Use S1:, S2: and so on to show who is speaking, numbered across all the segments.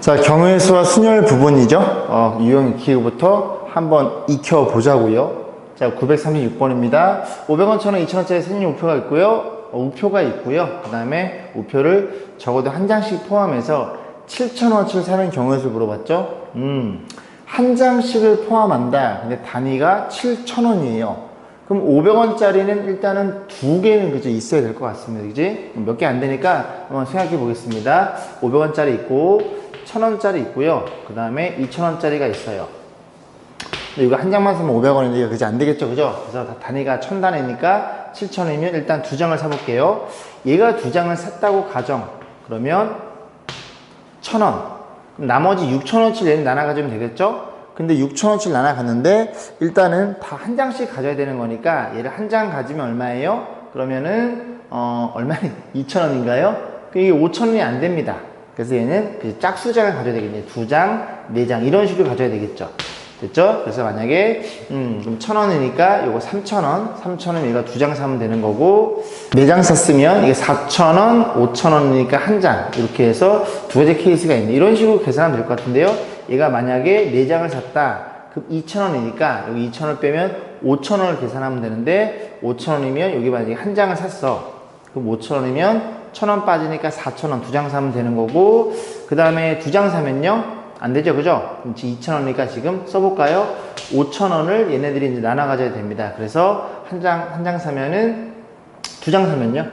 S1: 자, 경우의 수와 순열 부분이죠. 유형 익히기부터 한번 익혀보자고요. 자, 936번입니다. 500원, 1000원, 2000원짜리 생일 우표가 있고요. 우표가 있고요. 그 다음에 우표를 적어도 한 장씩 포함해서 7000원어치를 사는 경우의 수 물어봤죠. 한 장씩을 포함한다. 근데 단위가 7000원이에요. 그럼 500원짜리는 일단은 두 개는 그죠 있어야 될 것 같습니다. 그지? 몇 개 안 되니까 한번 생각해 보겠습니다. 500원짜리 있고 1000원짜리 있고요. 그 다음에 2000원짜리가 있어요. 근데 이거 한 장만 사면 500원인데 그지 안 되겠죠, 그죠? 그래서 단위가 1000단위니까 7000원이면 일단 두 장을 사볼게요. 얘가 두 장을 샀다고 가정. 그러면 1000원. 그럼 나머지 6000원어치를 얘는 나눠 가지면 되겠죠? 근데 6000원어치를 나눠 갔는데 일단은 다 한 장씩 가져야 되는 거니까 얘를 한 장 가지면 얼마예요? 그러면은 얼마니? 2000원인가요? 이게 5000원이 안 됩니다. 그래서 얘는 그 짝수장을 가져야 되겠네요. 두 장, 네 장 이런 식으로 가져야 되겠죠. 됐죠? 그래서 만약에 그럼 1000원이니까 요거 3000원, 3000원 얘가 두 장 사면 되는 거고, 네 장 샀으면 이게 4000원, 5000원이니까 한 장 이렇게 해서 두 가지 케이스가 있네. 이런 식으로 계산하면 될 것 같은데요. 얘가 만약에 네 장을 샀다. 그럼 2000원이니까 여기 2000원을 빼면 5000원을 계산하면 되는데 5000원이면 여기 만약에 한 장을 샀어. 그럼 5000원이면 1000원 빠지니까 4000원 두 장 사면 되는 거고, 그 다음에 두 장 사면요? 안 되죠, 그죠? 그럼 2000원이니까 지금 써볼까요? 5000원을 얘네들이 이제 나눠 가져야 됩니다. 그래서 한 장 사면은, 두 장 사면요?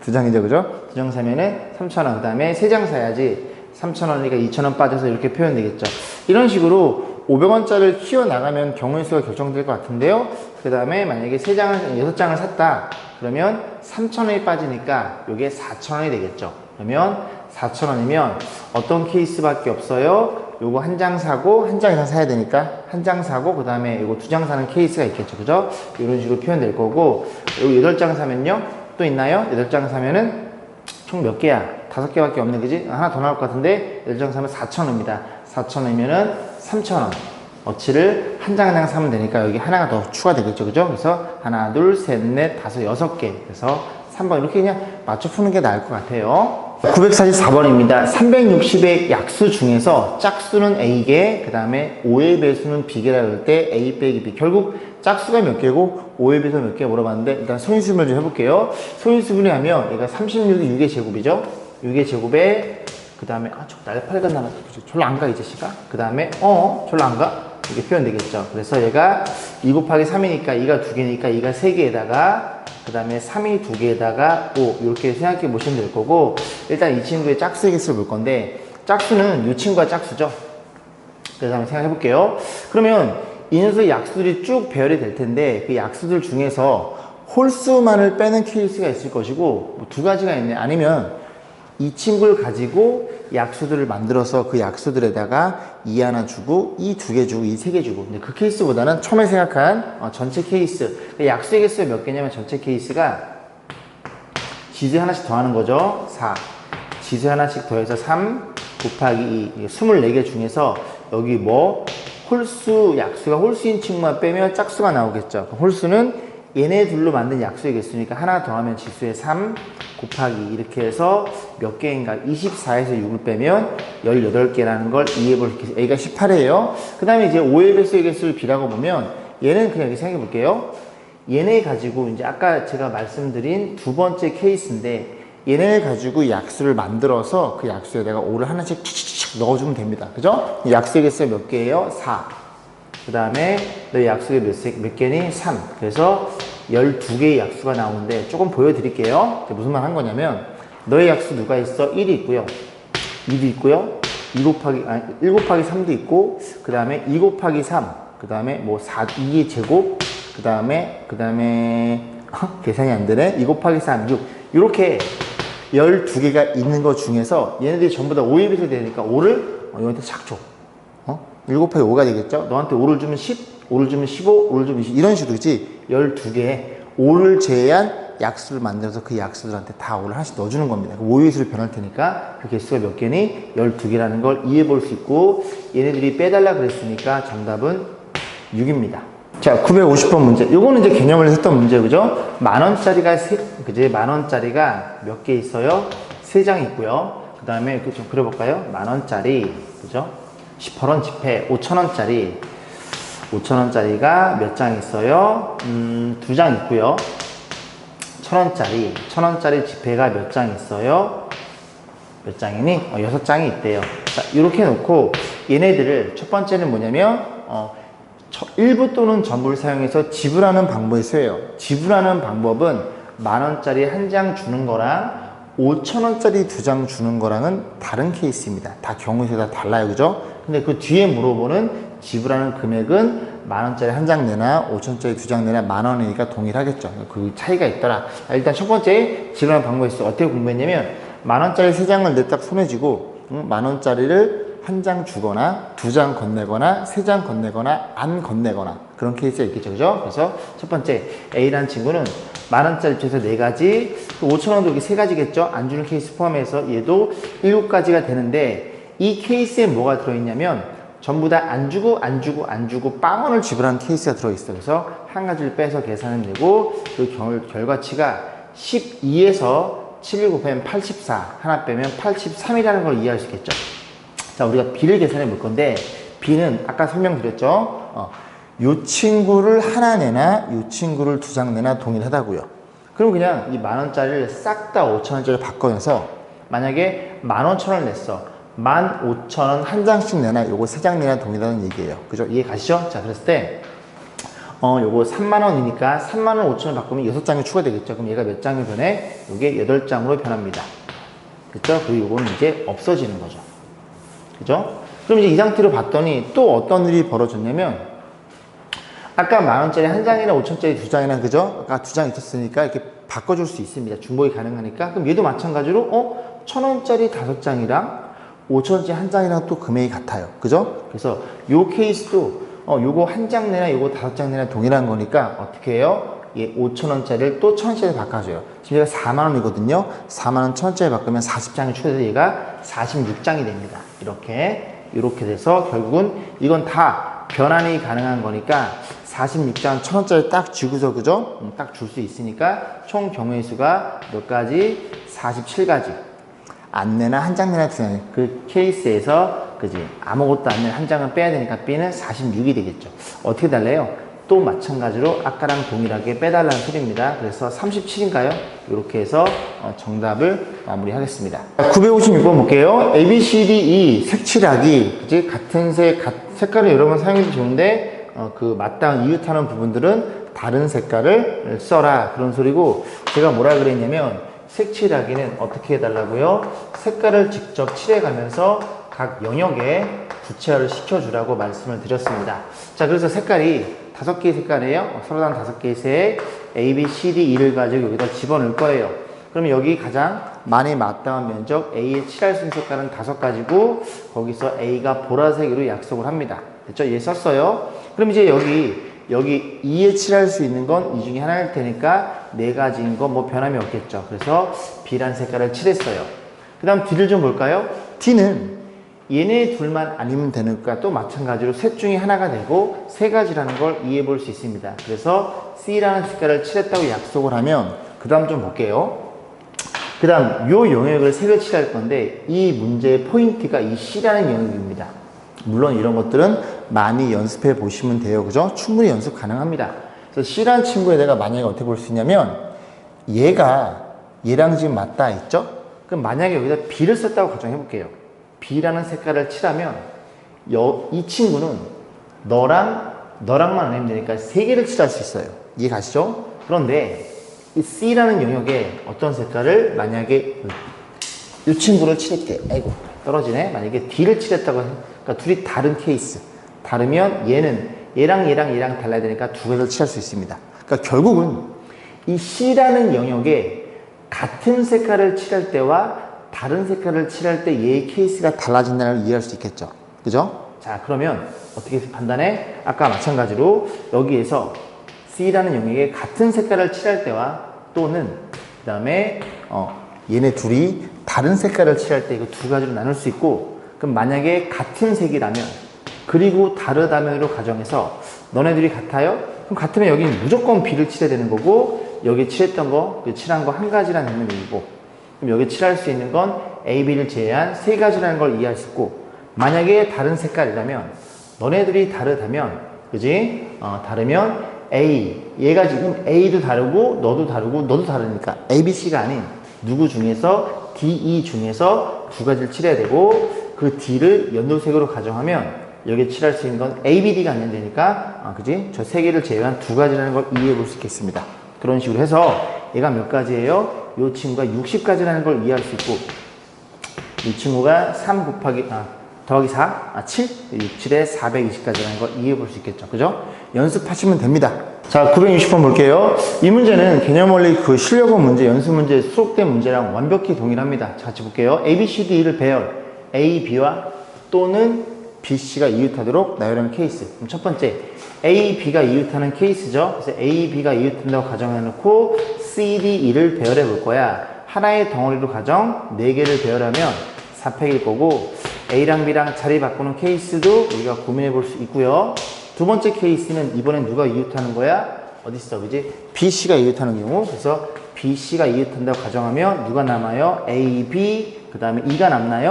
S1: 두 장이죠, 그죠? 두 장 사면은 3000원. 그 다음에 세 장 사야지 3000원이니까 2000원 빠져서 이렇게 표현되겠죠. 이런 식으로 500원짜리를 키워나가면 경우의 수가 결정될 것 같은데요. 그 다음에 만약에 6장을 샀다. 그러면 3000원이 빠지니까 이게 4000원이 되겠죠. 그러면 4000원이면 어떤 케이스밖에 없어요? 요거 한 장 사고 한 장 이상 사야 되니까 한 장 사고 그 다음에 요거 두 장 사는 케이스가 있겠죠. 그죠? 이런 식으로 표현될 거고, 요거 8장 사면요? 또 있나요? 8장 사면은 총 몇 개야? 5개밖에 없네, 그지? 하나 더 나올 것 같은데 8장 사면 4000원입니다. 4000원이면은 3000원 어치를 한 장 한 장 사면 되니까 여기 하나가 더 추가되겠죠, 그죠? 그래서 하나, 둘, 셋, 넷, 다섯, 6개. 그래서 3번 이렇게 그냥 맞춰 푸는 게 나을 것 같아요. 944번입니다. 360의 약수 중에서 짝수는 A개, 그 다음에 5의 배수는 B개라고 할 때 A 빼기 B. 결국 짝수가 몇 개고 5의 배수가 몇 개 물어봤는데 일단 소인수분을 좀 해볼게요. 소인수분이 하면 얘가 36이 6의 제곱이죠. 6의 제곱에 그 다음에 저 날파리가 나왔어. 졸라 안 가, 이 자식아. 그 다음에 졸라 안 가? 이렇게 표현되겠죠. 그래서 얘가 2 곱하기 3이니까 2가 2개니까 2가 3개에다가 그 다음에 3이 2개에다가 5 이렇게 생각해 보시면 될 거고, 일단 이 친구의 짝수의 개수를 볼 건데 짝수는 이 친구가 짝수죠. 그래서 한번 생각해 볼게요. 그러면 이 녀석의 약수들이 쭉 배열이 될 텐데 그 약수들 중에서 홀수만을 빼는 케이스가 있을 것이고, 뭐 두 가지가 있네. 아니면 이 친구를 가지고 약수들을 만들어서 그 약수들에다가 2 하나 주고 2 2개 주고 2 3개 주고, 근데 그 케이스보다는 처음에 생각한 전체 케이스, 약수의 개수가 몇 개냐면 전체 케이스가 지수에 하나씩 더하는 거죠. 4 지수에 하나씩 더해서 3 곱하기 2 24개 중에서 여기 뭐 홀수, 약수가 홀수인 친구만 빼면 짝수가 나오겠죠. 홀수는 얘네 둘로 만든 약수의 개수니까 하나 더하면 지수에 3 곱하기 이렇게 해서 몇 개인가 24에서 6을 빼면 18개라는 걸 이해해 볼 수 있어요. A가 18이에요. 그 다음에 이제 5의 배수의 개수를 B라고 보면 얘는 그냥 이렇게 생각해 볼게요. 얘네 가지고 이제 아까 제가 말씀드린 두 번째 케이스인데 얘네 가지고 약수를 만들어서 그 약수에다가 5를 하나씩 칙칙칙 넣어주면 됩니다. 그죠? 약수의 개수가 몇 개예요? 4. 그 다음에 너의 약수가 몇 개니? 3. 그래서 12개의 약수가 나오는데 조금 보여드릴게요. 무슨 말 한 거냐면 너의 약수 누가 있어? 1이 있고요. 2도 있고요. 1 곱하기 3도 있고, 그 다음에 2 곱하기 3, 그 다음에 뭐 2의 제곱, 그 다음에 계산이 안 되네. 2 곱하기 3, 6. 이렇게 12개가 있는 것 중에서 얘네들이 전부 다 5의 배수가 되니까 5를 너한테 착 줘. 1 곱하기 5가 되겠죠? 너한테 5를 주면 10, 5를 주면 15, 5를 주면 20 이런 식으로지 12개에 5를 제외한 약수를 만들어서 그 약수들한테 다 5를 하나씩 넣어주는 겁니다. 5의 수로 변할 테니까 그 개수가 몇 개니? 12개라는 걸 이해해 볼 수 있고, 얘네들이 빼달라 그랬으니까 정답은 6입니다. 자, 950번 문제. 요거는 이제 개념을 했던 문제, 그죠? 만원짜리가 몇 개 있어요? 3장 있고요. 그 그 다음에 좀 그려볼까요? 10,000원짜리, 그죠? 10원 지폐, 5,000원짜리. 5,000원짜리가 몇 장 있어요? 2장 있고요. 1,000원짜리 지폐가 몇 장 있어요? 몇 장이니? 6장이 있대요. 자, 이렇게 놓고 얘네들을 첫 번째는 뭐냐면 일부 또는 전부를 사용해서 지불하는 방법이 쓰여요. 지불하는 방법은 10,000원짜리 한 장 주는 거랑 5,000원짜리 2장 주는 거랑은 다른 케이스입니다. 다 경우에 다 달라요. 그죠? 근데 그 뒤에 물어보는 지불하는 금액은 10,000원짜리 한 장 내나 5,000원짜리 2장 내나 10,000원이니까 동일하겠죠. 그 차이가 있더라. 자, 일단 첫 번째 지불하는 방법이 있어. 어떻게 공부했냐면 10,000원짜리 3장을 내 딱 손에 쥐고 10,000원짜리를 한 장 주거나 2장 건네거나 3장 건네거나 안 건네거나 그런 케이스가 있겠죠. 그죠? 그래서 첫 번째 A라는 친구는 10,000원짜리 입장에서 4가지, 5,000원도 여기 3가지겠죠. 안 주는 케이스 포함해서 얘도 7가지가 되는데 이 케이스에 뭐가 들어있냐면 전부 다 안 주고 빵원을 지불하는 케이스가 들어있어요. 그래서 한 가지를 빼서 계산을 내고 그 결과치가 12에서 7을 곱하면 84, 하나 빼면 83이라는 걸 이해할 수 있겠죠. 자, 우리가 B를 계산해 볼 건데 B는 아까 설명드렸죠. 요 친구를 하나 내나 요 친구를 2장 내나 동일하다고요. 그럼 그냥 이 10,000원짜리를 싹 다 5,000원짜리로 바꿔내서 만약에 15,000원을 냈어. 15,000원 한 장씩 내나 요거 3장 내나 동일하다는 얘기예요. 그죠? 이해 가시죠? 자, 그랬을 때 요거 30,000원이니까 30,000원 5,000원 바꾸면 6장이 추가되겠죠. 그럼 얘가 몇 장이 변해? 요게 8장으로 변합니다. 그죠? 그리고 요거는 이제 없어지는 거죠. 그죠? 그럼 이제 이 상태로 봤더니 또 어떤 일이 벌어졌냐면 아까 10,000원짜리 한 장이나 5,000원짜리 2장이나 그죠? 아까 2장 있었으니까 이렇게 바꿔줄 수 있습니다. 중복이 가능하니까. 그럼 얘도 마찬가지로 1,000원짜리 5장이랑 5,000원짜리 한 장이랑 또 금액이 같아요. 그죠? 그래서 요 케이스도 요거 한 장 내나 요거 5장 내나 동일한 거니까 어떻게 해요? 얘 5,000원짜리를 또 1,000원짜리 바꿔줘요. 지금 얘가 40,000원이거든요. 40,000원 1,000원짜리 바꾸면 40장이 추가돼서 얘가 46장이 됩니다. 이렇게 돼서 결국은 이건 다 변환이 가능한 거니까 46장 1,000원짜리 딱 쥐고서 그죠? 딱 줄 수 있으니까 총 경우의 수가 몇 가지? 47가지. 안 내나 한 장 내나 2장. 그 케이스에서 그지? 아무것도 안 내나 한 장은 빼야 되니까 B는 46이 되겠죠. 어떻게 달래요? 또 마찬가지로 아까랑 동일하게 빼달라는 소리입니다. 그래서 37인가요? 이렇게 해서 정답을 마무리하겠습니다. 956번 볼게요. A, B, C, D, E 색칠하기. 그치? 같은 색깔을 여러 번 사용해도 좋은데 그 마땅한 이웃하는 부분들은 다른 색깔을 써라. 그런 소리고 제가 뭐라 그랬냐면 색칠하기는 어떻게 해달라고요? 색깔을 직접 칠해가면서 각 영역에 구체화를 시켜주라고 말씀을 드렸습니다. 자, 그래서 색깔이 5개의 색깔이에요. 서로 다른 5개의 색 A, B, C, D, E를 가지고 여기다 집어넣을 거예요. 그러면 여기 가장 많이 마땅한 면적 A에 칠할 수 있는 색깔은 5가지고 거기서 A가 보라색으로 약속을 합니다. 됐죠? 얘 썼어요. 그럼 이제 여기 E에 칠할 수 있는 건 이 중에 하나일 테니까 4가지인 거 뭐 변함이 없겠죠. 그래서 B라는 색깔을 칠했어요. 그 다음 D를 좀 볼까요? D는 얘네 둘만 아니면 되니까 또 마찬가지로 셋 중에 하나가 되고 3가지라는 걸 이해해 볼 수 있습니다. 그래서 C라는 색깔을 칠했다고 약속을 하면 그 다음 좀 볼게요. 그 다음 요 영역을 색을 칠할 건데 이 문제의 포인트가 이 C라는 영역입니다. 물론 이런 것들은 많이 연습해 보시면 돼요. 그죠? 충분히 연습 가능합니다. 그래서 C라는 친구에 내가 만약에 어떻게 볼 수 있냐면 얘가 얘랑 지금 맞닿아 있죠? 그럼 만약에 여기다 B를 썼다고 가정해 볼게요. B라는 색깔을 칠하면 이 친구는 너랑만 아니면 되니까 3개를 칠할 수 있어요. 이해 가시죠? 그런데 이 C라는 영역에 어떤 색깔을 만약에 이 친구를 칠할게. 아이고 떨어지네. 만약에 D를 칠했다고 그러니까 둘이 다른 케이스. 다르면 얘랑 달라야 되니까 2개를 칠할 수 있습니다. 그러니까 결국은 이 C라는 영역에 같은 색깔을 칠할 때와 다른 색깔을 칠할 때 얘의 케이스가 달라진다는 걸 이해할 수 있겠죠. 그죠? 자, 그러면 어떻게 판단해? 아까 마찬가지로 여기에서 C라는 영역에 같은 색깔을 칠할 때와 또는 그 다음에 얘네 둘이 다른 색깔을 칠할 때 이거 2가지로 나눌 수 있고 그럼 만약에 같은 색이라면 그리고 다르다면으로 가정해서 너네들이 같아요? 그럼 같으면 여기는 무조건 B를 칠해야 되는 거고 여기 칠했던 거, 칠한 거 1가지라는 의미이고 그럼 여기 칠할 수 있는 건 A, B를 제외한 세 가지라는 걸 이해할 수 있고, 만약에 다른 색깔이라면 너네들이 다르다면, 그지? 다르면 A, 얘가 지금 A도 다르고 너도 다르고 너도 다르니까 A, B, C가 아닌 누구 중에서 D, E 중에서 두 가지를 칠해야 되고, 그 D를 연두색으로 가정하면 여기에 칠할 수 있는 건 A, B, D가 안 되니까 그지? 저 세 개를 제외한 두 가지라는 걸 이해해 볼 수 있겠습니다. 그런 식으로 해서 얘가 몇 가지예요? 이 친구가 60가지라는 걸 이해할 수 있고, 이 친구가 3 곱하기 더하기 4, 7, 6, 7에 420가지라는 걸 이해해 볼 수 있겠죠. 그죠? 연습하시면 됩니다. 자, 960번 볼게요. 이 문제는 개념원리 그 실력원 문제, 연습 문제에 수록된 문제랑 완벽히 동일합니다. 자, 같이 볼게요. A, B, C, D를 배열, A, B와 또는 B, C가 이웃하도록 나열하는 케이스. 그럼 첫 번째, A, B가 이웃하는 케이스죠. 그래서 A, B가 이웃한다고 가정해놓고 C, D, E를 배열해 볼 거야. 하나의 덩어리로 가정, 4개를 배열하면 4팩일 거고, A랑 B랑 자리 바꾸는 케이스도 우리가 고민해 볼 수 있고요. 두 번째 케이스는 이번엔 누가 이웃하는 거야? 어딨어, 그지? B, C가 이웃하는 경우. 그래서 B, C가 이웃한다고 가정하면 누가 남아요? A, B, 그 다음에 E가 남나요?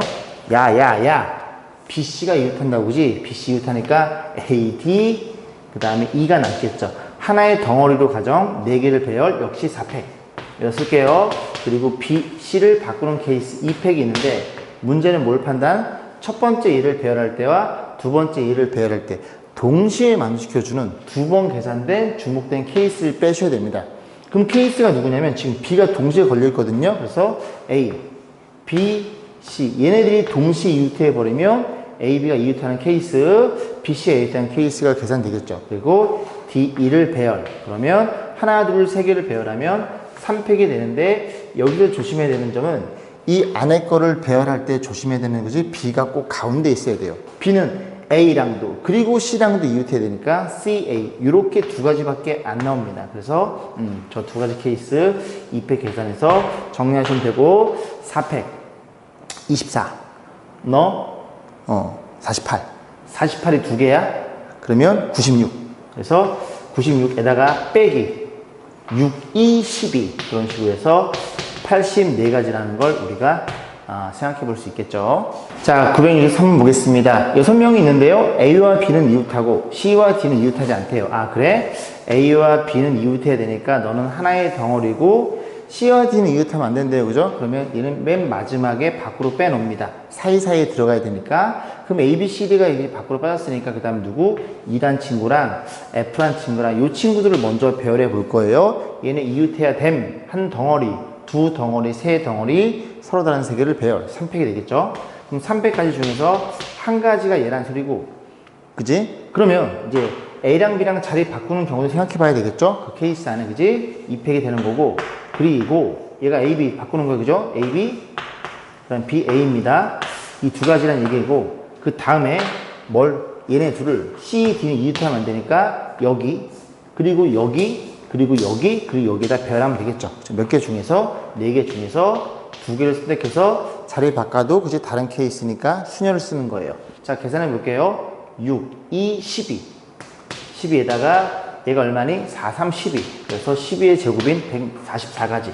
S1: 야. B, C가 이웃한다고, 그지? B, C 이웃하니까 A, D, 그 다음에 E가 남겠죠. 하나의 덩어리로 가정, 4개를 배열, 역시 4팩. 이거 쓸게요. 그리고 B, C를 바꾸는 케이스 2팩이 있는데, 문제는 뭘 판단? 첫 번째 E를 배열할 때와 두 번째 E를 배열할 때 동시에 만족시켜주는 두 번 계산된 주목된 케이스를 빼셔야 됩니다. 그럼 케이스가 누구냐면 지금 B가 동시에 걸려있거든요. 그래서 A, B, C 얘네들이 동시에 이웃해버리면 A, B가 이웃하는 케이스, B, C가 이웃하는 케이스가 계산되겠죠. 그리고 D, E를 배열. 그러면 하나, 둘, 세 개를 배열하면 3팩이 되는데, 여기서 조심해야 되는 점은 이 안에 거를 배열할 때 조심해야 되는 거지, B가 꼭 가운데 있어야 돼요. B는 A랑도 그리고 C랑도 이웃해야 되니까 C, A 이렇게 두 가지밖에 안 나옵니다. 그래서 저 두 가지 케이스 2팩 계산해서 정리하시면 되고, 4팩 24 너 48 48이 두 개야? 그러면 96. 그래서 96에다가 빼기 6, 2, 12 그런 식으로 해서 84가지라는 걸 우리가 생각해 볼 수 있겠죠. 자, 963번 보겠습니다. 6명이 있는데요. A와 B는 이웃하고 C와 D는 이웃하지 않대요. 아, 그래? A와 B는 이웃해야 되니까 너는 하나의 덩어리고 C와 D는 이웃하면 안 된대요. 그죠? 그러면 얘는 맨 마지막에 밖으로 빼놓습니다. 사이사이에 들어가야 되니까. 그럼 A, B, C, D가 이제 밖으로 빠졌으니까 그 다음 누구? E란 친구랑 F란 친구랑 이 친구들을 먼저 배열해 볼 거예요. 얘는 이웃해야 됨. 한 덩어리, 두 덩어리, 세 덩어리, 서로 다른 세 개를 배열. 3팩이 되겠죠? 그럼 3팩까지 중에서 한 가지가 얘란 소리고, 그지? 그러면 이제 A랑 B랑 자리 바꾸는 경우도 생각해 봐야 되겠죠? 그 케이스 안에, 그지? 2팩이 되는 거고, 그리고 얘가 A, B 바꾸는 거예요, 그죠? A, B, 그 다음 B, A입니다. 이 두 가지란 얘기고, 그 다음에 얘네 둘을 C, D는 이웃하면 안 되니까 여기, 그리고 여기, 그리고 여기, 그리고 여기에다 배열하면 되겠죠. 몇 개 중에서, 4개 중에서 2개를 선택해서 자리 바꿔도 그지 다른 케이스니까 순열을 쓰는 거예요. 자, 계산해 볼게요. 6, 2, 12. 12에다가 얘가 얼마니? 4, 3, 12. 그래서 12의 제곱인 144가지.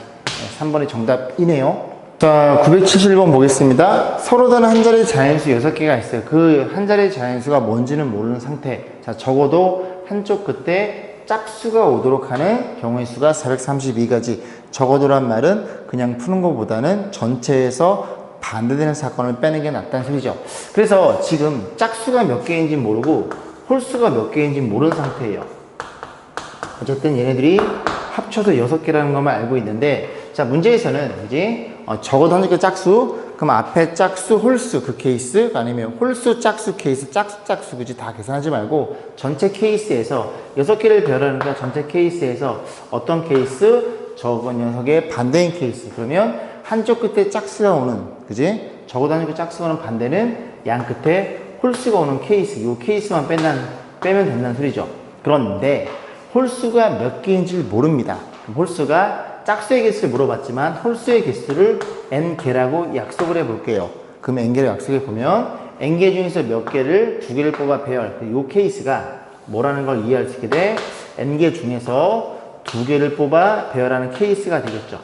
S1: 3번이 정답이네요. 자, 971번 보겠습니다. 서로 다른 한 자리의 자연수 6개가 있어요. 그 한 자리의 자연수가 뭔지는 모르는 상태. 자, 적어도 한쪽 끝에 짝수가 오도록 하는 경우의 수가 432가지. 적어도란 말은 그냥 푸는 것보다는 전체에서 반대되는 사건을 빼는 게 낫다는 소리죠. 그래서 지금 짝수가 몇 개인지 모르고 홀수가 몇 개인지 모르는 상태예요. 어쨌든 얘네들이 합쳐서 6개라는 것만 알고 있는데, 자, 문제에서는 그지? 적어도 한 개 짝수, 그럼 앞에 짝수, 홀수 그 케이스, 아니면 홀수, 짝수 케이스, 짝수 그지? 다 계산하지 말고 전체 케이스에서 6개를 배열하니까 전체 케이스에서 어떤 케이스? 저거 녀석의 반대인 케이스. 그러면 한쪽 끝에 짝수가 오는, 그지? 적어도 한 개 짝수가 오는 반대는 양 끝에 홀수가 오는 케이스. 이 케이스만 빼면 된다는 소리죠. 그런데 홀수가 몇 개인지를 모릅니다. 홀수가 짝수의 개수를 물어봤지만 홀수의 개수를 n개라고 약속을 해볼게요. 그럼 n개를 약속해 보면 n개 중에서 몇 개를 2개를 뽑아 배열. 이 케이스가 뭐라는 걸 이해할 수 있게 돼? n개 중에서 2개를 뽑아 배열하는 케이스가 되겠죠.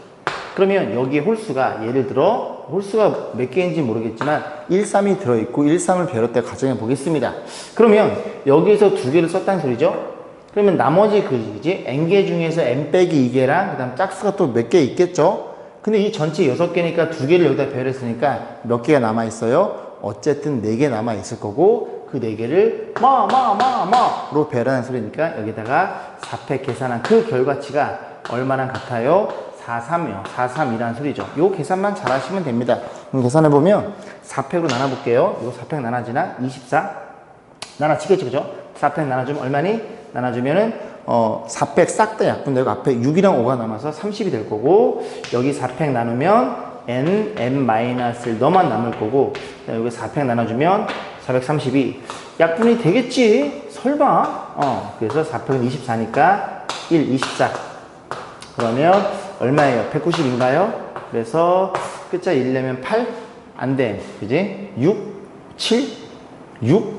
S1: 그러면 여기에 홀수가 예를 들어 홀수가 몇 개인지 모르겠지만 13이 들어있고 13을 배열할 때 가정해 보겠습니다. 그러면 여기에서 두 개를 썼다는 소리죠. 그러면 나머지 그지 n개 중에서 n 빼기 2개랑 그 다음 짝수가 또 몇 개 있겠죠. 근데 이 전체 6개니까 두 개를 여기다 배열했으니까 몇 개가 남아있어요? 어쨌든 4개 남아있을 거고 그 4개를 로 배열하는 소리니까 여기다가 4팩 계산한 그 결과치가 얼마나 같아요? 4,3이요. 4,3이라는 소리죠. 요 계산만 잘 하시면 됩니다. 그럼 계산해보면 4팩으로 나눠볼게요. 요 4팩 나눠지나? 24. 나눠지겠죠, 그죠? 4팩 나눠주면 얼마니? 나눠주면은 4팩 싹 다 약분되고 앞에 6이랑 5가 남아서 30이 될 거고 여기 4팩 나누면 n-1 너만 남을 거고 여기 4팩 나눠주면 432 약분이 되겠지? 설마? 그래서 4팩은 24니까 1, 24 그러면 얼마예요? 190인가요? 그래서 끝자 1 내면 8? 안 돼. 그지? 6? 7? 6?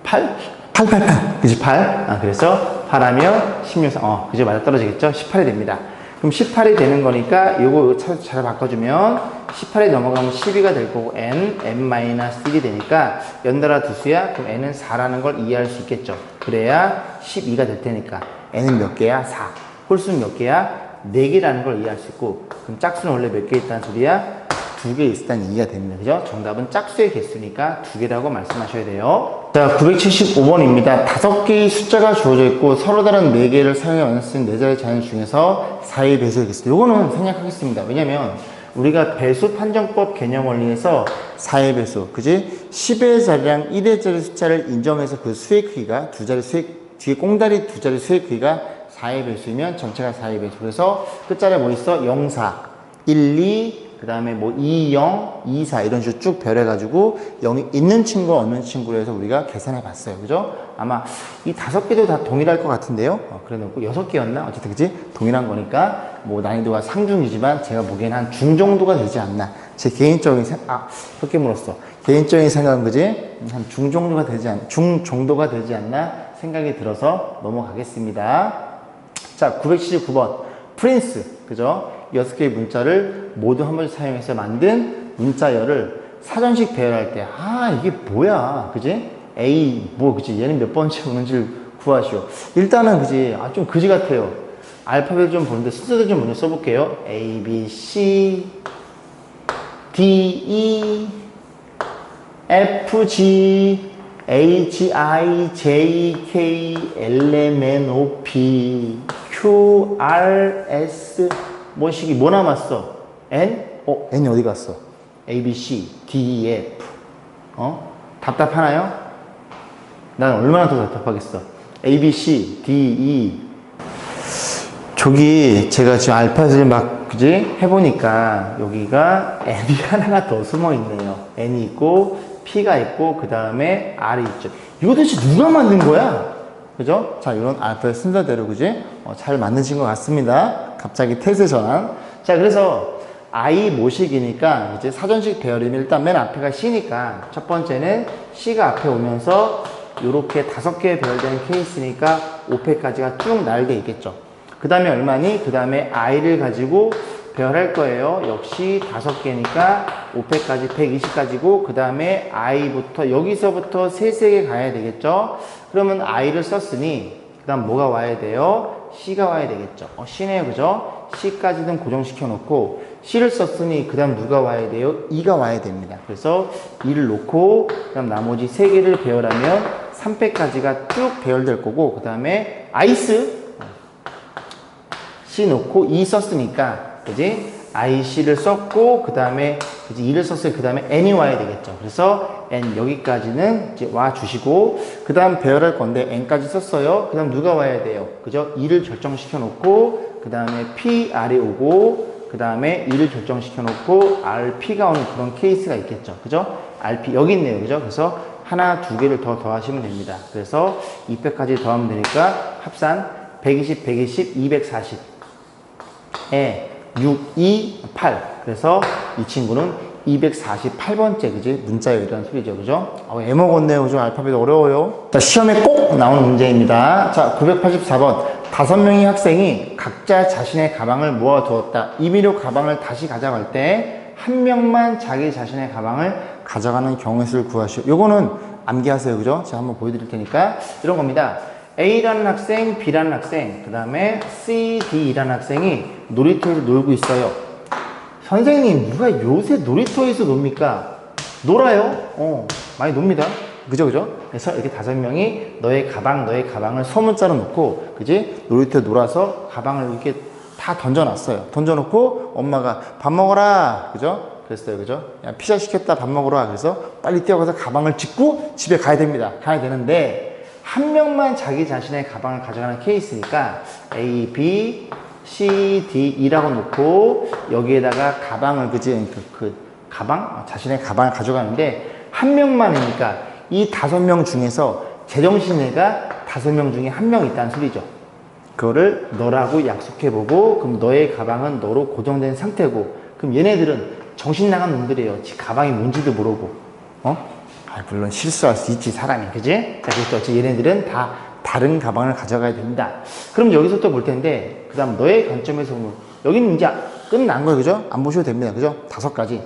S1: 8? 8. 그지? 8. 그래서 8하면 16, 그죠? 맞아 떨어지겠죠? 18이 됩니다. 그럼 18이 되는 거니까 요거 잘 바꿔주면 18이 넘어가면 12가 될 거고 n-1이 되니까 연달아 두 수야? 그럼 n은 4라는 걸 이해할 수 있겠죠. 그래야 12가 될 테니까 n은 몇 개야? 4. 홀수는 몇 개야? 4개라는 걸 이해할 수 있고 그럼 짝수는 원래 몇 개 있다는 소리야? 2개 있다는 이해가 됩니다. 그죠? 정답은 짝수의 개수니까 2개라고 말씀하셔야 돼요. 자, 975번입니다. 5개의 숫자가 주어져 있고 서로 다른 4개를 사용해 완성된 4자리 자연 중에서 4의 배수의 개수. 요거는 생략하겠습니다. 왜냐면 우리가 배수 판정법 개념 원리에서 4의 배수, 그지? 10의 자리랑 1의 자리 숫자를 인정해서 그 수의 크기가 두 자리 수의, 뒤에 꽁다리 두 자리 수의 크기가 4의 배수이면 전체가 4의 배수. 그래서 끝자리에 뭐 있어? 0, 4, 1, 2, 그 다음에 뭐 2, 0, 2, 4 이런 식으로 쭉 별해가지고 0이 있는 친구와 없는 친구로 해서 우리가 계산해 봤어요. 그죠? 아마 이 5개도 다 동일할 것 같은데요. 그래 놓고 6개였나? 어쨌든 그지? 동일한 거니까 뭐 난이도가 상중이지만 제가 보기엔 한 중 정도가 되지 않나. 제 개인적인 그렇게 물었어. 개인적인 생각은 그지? 한 중 정도가 되지 않나 생각이 들어서 넘어가겠습니다. 자, 979번. 프린스. 그죠? 6개의 문자를 모두 한 번씩 사용해서 만든 문자열을 사전식 배열할 때, 이게 뭐야. 그지? A, 그지? 얘는 몇 번째 오는지를 구하시오. 일단은, 그지? 좀 그지 같아요. 알파벳 좀 보는데 순서대로 좀 먼저 써볼게요. A, B, C, D, E, F, G, H, I, J, K, L, M, N, O, P, Q, R, S, 뭐 남았어? N? N이 어디 갔어? A, B, C, D, E, F. 답답하나요? 난 얼마나 더 답답하겠어. A, B, C, D, E. 저기, 제가 지금 알파벳을 그지? 해보니까, 여기가 N이 하나가 더 숨어 있네요. N이 있고, P가 있고, 그 다음에 R이 있죠. 이거 도대체 누가 만든 거야? 그죠? 자, 이런 알파벳 순서대로, 그지? 잘 만드신 것 같습니다. 갑자기 태세 전환. 자, 그래서 I 모식이니까 이제 사전식 배열이면 일단 맨 앞에가 C니까 첫 번째는 C가 앞에 오면서 이렇게 5개 배열되는 케이스니까 5팩까지가 쭉 나열되어 있겠죠. 그 다음에 얼마니? 그 다음에 I를 가지고 배열할 거예요. 역시 5개니까 5팩까지 120까지고 그 다음에 I부터 여기서부터 3개 가야 되겠죠. 그러면 I를 썼으니 그 다음 뭐가 와야 돼요? C가 와야 되겠죠. C네요. 그죠? C까지는 고정시켜 놓고 C를 썼으니 그 다음 누가 와야 돼요? E가 와야 됩니다. 그래서 E를 놓고 그 다음 나머지 3개를 배열하면 3패까지가 쭉 배열될 거고 그 다음에 아이스 C 놓고 E 썼으니까 그지? IC를 썼고 그 다음에 E를 썼어요. 그 다음에 N이 와야 되겠죠. 그래서 N 여기까지는 이제 와 주시고 그 다음 배열할 건데 N까지 썼어요. 그 다음 누가 와야 돼요? 그죠? E를 결정시켜 놓고 그 다음에 P, R이 오고 그 다음에 E를 결정시켜 놓고 RP가 오는 그런 케이스가 있겠죠. 그죠? RP 여기 있네요. 그죠? 그래서 하나, 2개를 더 더하시면 됩니다. 그래서 200까지 더하면 되니까 합산 120, 120, 240. 6, 2, 8. 그래서 이 친구는 248번째, 그지? 문자열이라는 소리죠. 그죠? 애먹었네요. 그죠? 알파벳 어려워요. 자, 시험에 꼭 나오는 문제입니다. 자, 984번. 5명의 학생이 각자 자신의 가방을 모아두었다. 임의로 가방을 다시 가져갈 때 한 명만 자기 자신의 가방을 가져가는 경우의 수를 구하시오. 요거는 암기하세요. 그죠? 제가 한번 보여드릴 테니까 이런 겁니다. A라는 학생, B라는 학생, 그 다음에 C, D라는 학생이 놀이터에서 놀고 있어요. 선생님, 누가 요새 놀이터에서 놉니까? 놀아요. 많이 놉니다. 그죠? 그래서 이렇게 5명이 너의 가방을 소문자로 놓고, 그지? 놀이터에 놀아서 가방을 이렇게 다 던져놨어요. 던져놓고 엄마가 밥 먹어라. 그죠? 그랬어요. 그죠? 야, 피자 시켰다. 밥 먹어라. 그래서 빨리 뛰어가서 가방을 짚고 집에 가야 됩니다. 가야 되는데, 한 명만 자기 자신의 가방을 가져가는 케이스니까 A, B, C, D, E라고 놓고 여기에다가 가방을 그지? 가방? 자신의 가방을 가져가는데 한 명만이니까 이 5명 중에서 제정신애가 5명 중에 1명 있다는 소리죠. 그거를 너라고 약속해보고 그럼 너의 가방은 너로 고정된 상태고 그럼 얘네들은 정신 나간 놈들이에요. 지 가방이 뭔지도 모르고 물론 실수할 수 있지 사람이 그지? 자 그래서 얘네들은 다 다른 가방을 가져가야 된다. 그럼 여기서 또 볼 텐데 그 다음 너의 관점에서 보면 여기는 이제 끝난 거예요. 그죠? 안 보셔도 됩니다. 그죠? 5가지.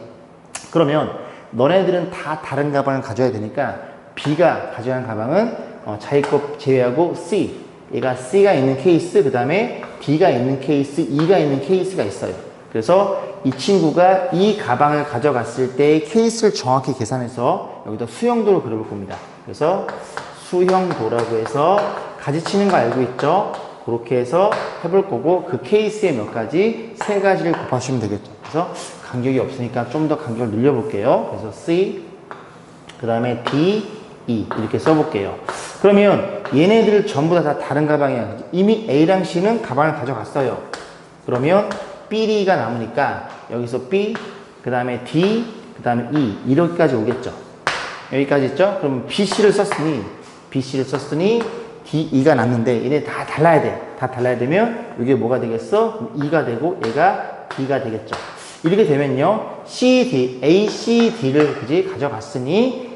S1: 그러면 너네들은 다 다른 가방을 가져야 되니까 B가 가져간 가방은 자기 것 제외하고 C, 얘가 C가 있는 케이스, 그 다음에 D가 있는 케이스, E가 있는 케이스가 있어요. 그래서 이 친구가 이 가방을 가져갔을 때의 케이스를 정확히 계산해서 여기다 수형도를 그려볼 겁니다. 그래서 수형도라고 해서 가지치는 거 알고 있죠? 그렇게 해서 해볼 거고 그 케이스에 몇 가지? 3가지를 곱하시면 되겠죠. 그래서 간격이 없으니까 좀 더 간격을 늘려볼게요. 그래서 C, 그 다음에 D, E 이렇게 써볼게요. 그러면 얘네들 전부 다 다른 가방이야. 이미 A랑 C는 가방을 가져갔어요. 그러면 B, D가 남으니까 여기서 B, 그 다음에 D, 그 다음에 E 이렇게까지 오겠죠. 여기까지 있죠? 그럼 B, C를 썼으니 D, E가 남는데 얘네 다 달라야 돼. 다 달라야 되면 이게 뭐가 되겠어? E가 되고 얘가 D가 되겠죠. 이렇게 되면요 C, D, A, C, D를 그지 가져갔으니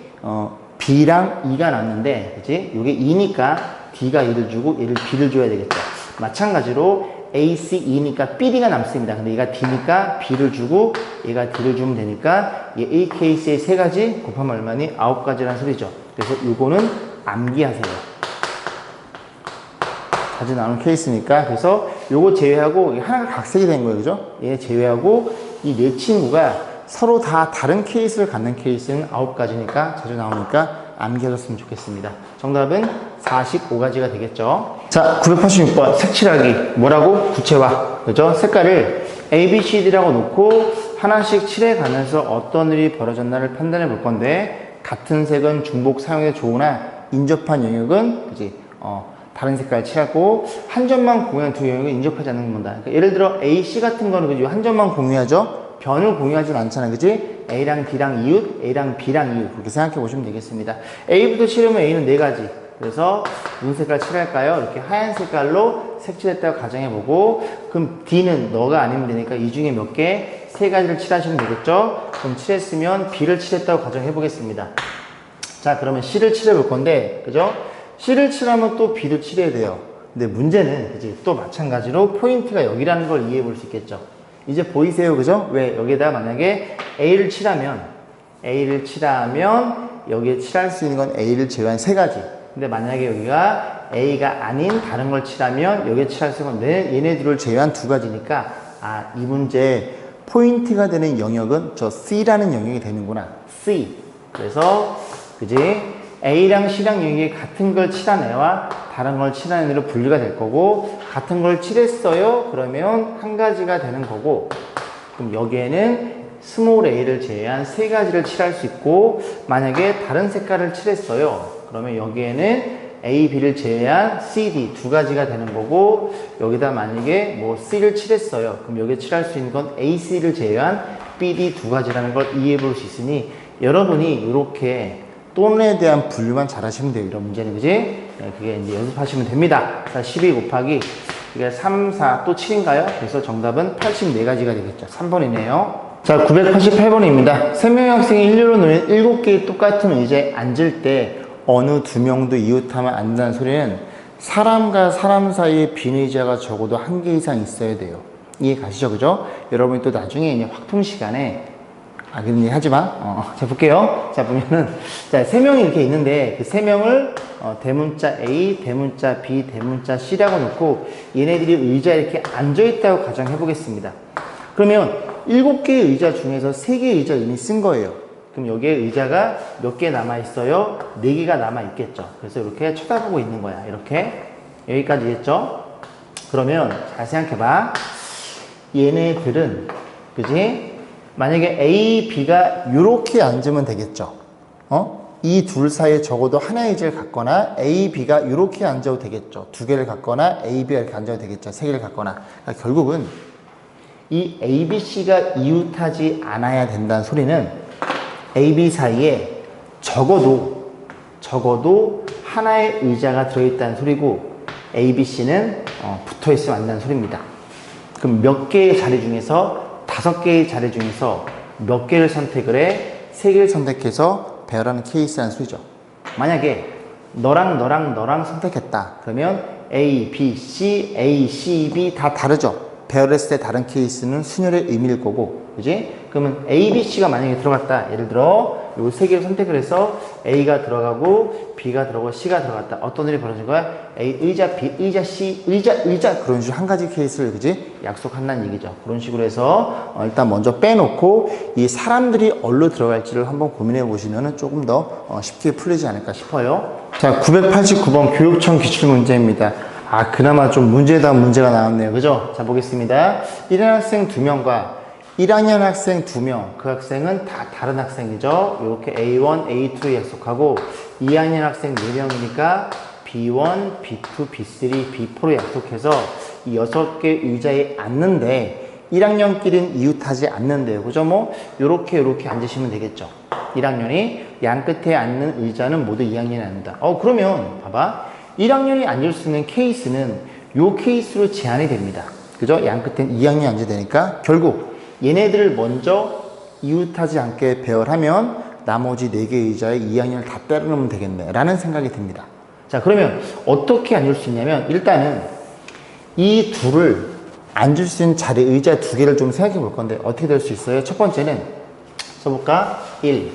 S1: B랑 E가 남는데 그지? 이게 E니까 D가 E를 주고 얘를 B를 줘야 되겠죠. 마찬가지로 A, C, E니까 B, D가 남습니다. 근데 얘가 D니까 B를 주고 얘가 D를 주면 되니까 얘 A 케이스의 3가지 곱하면 얼마니? 9가지라는 소리죠. 그래서 요거는 암기하세요. 자주 나오는 케이스니까. 그래서 요거 제외하고 하나가 각색이 된 거예요. 그죠? 얘 제외하고 이 4친구가 서로 다 다른 케이스를 갖는 케이스는 9가지니까 자주 나오니까 암기하셨으면 좋겠습니다. 정답은 45가지가 되겠죠. 자, 986번 색칠하기. 뭐라고? 구체화. 그죠? 색깔을 A, B, C, D라고 놓고 하나씩 칠해가면서 어떤 일이 벌어졌나를 판단해 볼 건데 같은 색은 중복 사용에 좋으나 인접한 영역은 그지? 다른 색깔 칠하고 한 점만 공유한 두 영역은 인접하지 않는 겁니다. 그러니까 예를 들어 A, C 같은 거는 그죠? 한 점만 공유하죠? 변을 공유하진 않잖아요. 그지? A랑 D랑 이웃, A랑 B랑 이웃 그렇게 생각해 보시면 되겠습니다. A부터 칠하면 A는 4가지. 그래서 무슨 색깔 칠할까요? 이렇게 하얀 색깔로 색칠했다고 가정해 보고 그럼 D는 너가 아니면 되니까 이 중에 몇 개? 3가지를 칠하시면 되겠죠? 그럼 칠했으면 B를 칠했다고 가정해 보겠습니다. 자 그러면 C를 칠해 볼 건데 그죠? C를 칠하면 또 B도 칠해야 돼요. 근데 문제는 그치? 또 마찬가지로 포인트가 여기라는 걸 이해해 볼 수 있겠죠. 이제 보이세요, 그죠? 왜 여기에다 만약에 A를 칠하면 여기에 칠할 수 있는 건 A를 제외한 3가지. 근데 만약에 여기가 A가 아닌 다른 걸 칠하면 여기에 칠할 수 있는 건 얘네들을 제외한 2가지니까 이 문제 포인트가 되는 영역은 저 C라는 영역이 되는구나. C. 그래서 그지? A랑 C랑 영역이 같은 걸 칠한 애와 다른 걸 칠한 애로 분류가 될 거고 같은 걸 칠했어요. 그러면 1가지가 되는 거고 그럼 여기에는 스몰 a를 제외한 3가지를 칠할 수 있고 만약에 다른 색깔을 칠했어요. 그러면 여기에는 A, B를 제외한 C, D 2가지가 되는 거고 여기다 만약에 뭐 C를 칠했어요. 그럼 여기에 칠할 수 있는 건 A, C를 제외한 B, D 2가지라는 걸 이해해 볼 수 있으니 여러분이 이렇게 또는에 대한 분류만 잘 하시면 돼요. 이런 문제는, 그지? 네, 그게 이제 연습하시면 됩니다. 자, 12 곱하기, 이게 3, 4, 또 7인가요? 그래서 정답은 84가지가 되겠죠. 3번이네요. 자, 988번입니다. 3명의 학생이 일렬로 놓인 7개의 똑같은 의자에 앉을 때 어느 2명도 이웃하면 안 된다는 소리는 사람과 사람 사이에 빈 의자가 적어도 1개 이상 있어야 돼요. 이해 가시죠? 그죠? 여러분이 또 나중에 이제 확통 시간에 그런 얘기 하지 마. 자, 볼게요. 자, 보면은, 자, 세 명이 이렇게 있는데, 그 세 명을, 대문자 A, 대문자 B, 대문자 C라고 놓고, 얘네들이 의자에 이렇게 앉아있다고 가정해 보겠습니다. 그러면 7개의 의자 중에서 3개의 의자를 이미 쓴 거예요. 그럼 여기에 의자가 몇 개 남아있어요? 4개가 남아있겠죠. 그래서 이렇게 쳐다보고 있는 거야. 이렇게. 여기까지 했죠? 그러면 잘 생각해봐. 얘네들은, 그지? 만약에 A, B가 이렇게 앉으면 되겠죠. 이 둘 사이에 적어도 하나의 의자를 갖거나 A, B가 이렇게 앉아도 되겠죠. 2개를 갖거나 A, B가 이렇게 앉아도 되겠죠. 3개를 갖거나. 그러니까 결국은 이 A, B, C가 이웃하지 않아야 된다는 소리는 A, B 사이에 적어도 하나의 의자가 들어있다는 소리고 A, B, C는 붙어있으면 안 된다는 소리입니다. 그럼 몇 개의 자리 중에서 5개의 자리 중에서 몇 개를 선택을 해? 3개를 선택해서 배열하는 케이스라는 소리죠. 만약에 너랑 선택했다. 그러면 A, B, C, B 다 다르죠. 배열했을 때 다른 케이스는 순열의 의미일 거고, 그지? 그러면 A, B, C가 만약에 들어갔다. 예를 들어, 요 3개를 선택을 해서 A가 들어가고, B가 들어가고, C가 들어갔다. 어떤 일이 벌어진 거야? A, 의자, B, 의자, C, 의자. 그런 식으로 한 가지 케이스를, 그지? 약속한다는 얘기죠. 그런 식으로 해서, 일단 먼저 빼놓고, 이 사람들이 어디로 들어갈지를 한번 고민해 보시면 조금 더 쉽게 풀리지 않을까 싶어요. 자, 989번 교육청 기출문제입니다. 그나마 좀 문제다운 문제가 나왔네요. 그죠? 자, 보겠습니다. 1학년 학생 2명과 1학년 학생 2명. 그 학생은 다 다른 학생이죠. 이렇게 A1, A2 약속하고 2학년 학생 4명이니까 B1, B2, B3, B4로 약속해서 이 6개 의자에 앉는데 1학년끼리는 이웃하지 않는데요. 그죠? 뭐, 요렇게 앉으시면 되겠죠. 1학년이 양 끝에 앉는 의자는 모두 2학년이 앉는다. 그러면, 봐봐. 1학년이 앉을 수 있는 케이스는 요 케이스로 제한이 됩니다. 그죠? 양 끝엔 2학년이 앉아야 되니까 결국 얘네들을 먼저 이웃하지 않게 배열하면 나머지 4개 의자에 2학년을 다 빼놓으면 되겠네 라는 생각이 듭니다. 자, 그러면 어떻게 앉을 수 있냐면 일단은 이 둘을 앉을 수 있는 자리 의자 2개를 좀 생각해 볼 건데 어떻게 될 수 있어요? 첫 번째는 써볼까? 1,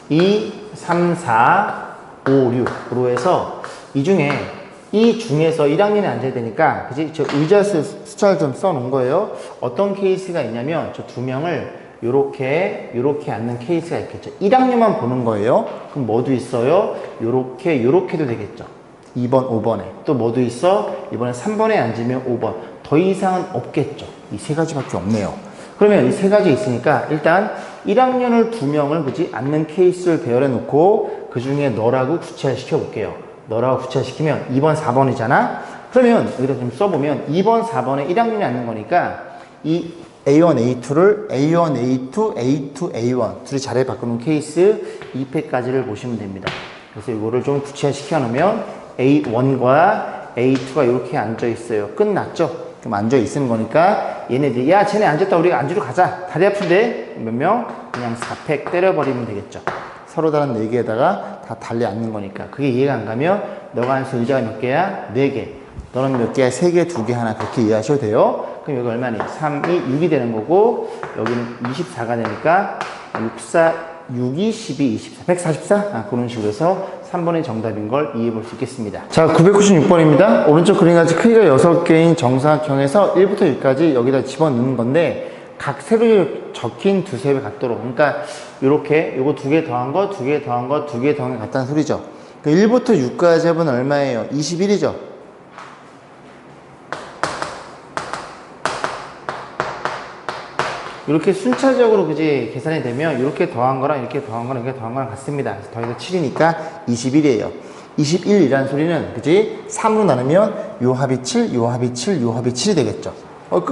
S1: 2, 3, 4, 5, 6으로 해서 이 중에서 1학년에 앉아야 되니까, 그지? 저 의자 숫자를 좀 써놓은 거예요. 어떤 케이스가 있냐면, 저 2명을 요렇게 앉는 케이스가 있겠죠. 1학년만 보는 거예요. 그럼 뭐도 있어요? 요렇게도 되겠죠. 2번, 5번에. 또 뭐도 있어? 이번에 3번에 앉으면 5번. 더 이상은 없겠죠. 이 3가지밖에 없네요. 그러면 이 3가지 있으니까, 일단 1학년을 2명을, 그지? 앉는 케이스를 배열해 놓고, 그 중에 너라고 구체화시켜 볼게요. 너라고 구체화시키면 2번, 4번이잖아? 그러면 여기다 좀 써보면 2번, 4번에 1학년이 앉는 거니까 이 A1, A2를 A1, A2, A2, A1 둘이 자리에 바꾸는 케이스 2패까지를 보시면 됩니다. 그래서 이거를 좀 구체화시켜 놓으면 A1과 A2가 이렇게 앉아 있어요. 끝났죠? 그럼 앉아 있는 거니까 얘네들이 야, 쟤네 앉았다. 우리가 앉으러 가자. 다리 아픈데 몇 명? 그냥 4팩 때려버리면 되겠죠. 서로 다른 4개에다가 다 달리 앉는 거니까. 그게 이해가 안 가면 너가 앉을 의자가 몇 개야? 4개. 너는 몇 개야? 3개, 2개, 하나. 그렇게 이해하셔도 돼요. 그럼 여기 얼마니? 3, 2, 6이 되는 거고 여기는 24가 되니까 6, 4, 6이 12, 24. 144? 그런 식으로 해서 3번이 정답인 걸 이해해 볼 수 있겠습니다. 자, 996번입니다. 오른쪽 그림같이 크기가 6개인 정사각형에서 1부터 6까지 여기다 집어넣는 건데 각 세로에 적힌 두세 배 같도록. 그러니까 요렇게 요거 2개 더한 거, 2개 더한 거, 2개 더한 거 같다는 소리죠. 그러니까 1부터 6까지 합은 얼마예요? 21이죠. 이렇게 순차적으로 그지 계산이 되면 이렇게 더한 거랑 이렇게 더한 거랑 이렇게 더한 거랑 같습니다. 그래서 더해서 7이니까 21이에요. 21이라는 소리는 그지 3으로 나누면 요 합이 7, 요 합이 7, 요 합이 7이 되겠죠.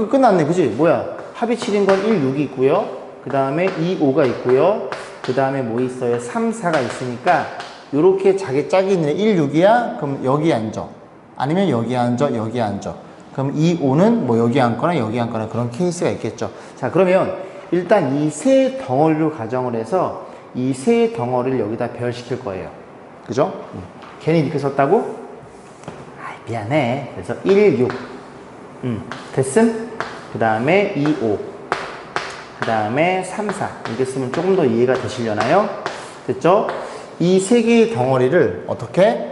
S1: 끝났네. 그지? 뭐야? 합이 7인 건 1, 6이 있고요. 그 다음에 2, 5가 있고요. 그 다음에 뭐 있어요? 3, 4가 있으니까 요렇게 자기 짝이 있는 1, 6이야? 그럼 여기 앉아. 아니면 여기 앉아, 여기 앉아. 그럼 이 5는 뭐 여기 앉거나 여기 앉거나 그런 케이스가 있겠죠. 자, 그러면 일단 이 세 덩어리로 가정을 해서 이 세 덩어리를 여기다 배열시킬 거예요. 그죠? 괜히 이렇게 썼다고? 미안해. 그래서 1, 6. 됐음? 그 다음에 2, 5. 그 다음에 3, 4 이렇게 쓰면 조금 더 이해가 되시려나요? 됐죠? 이 세 개의 덩어리를 어떻게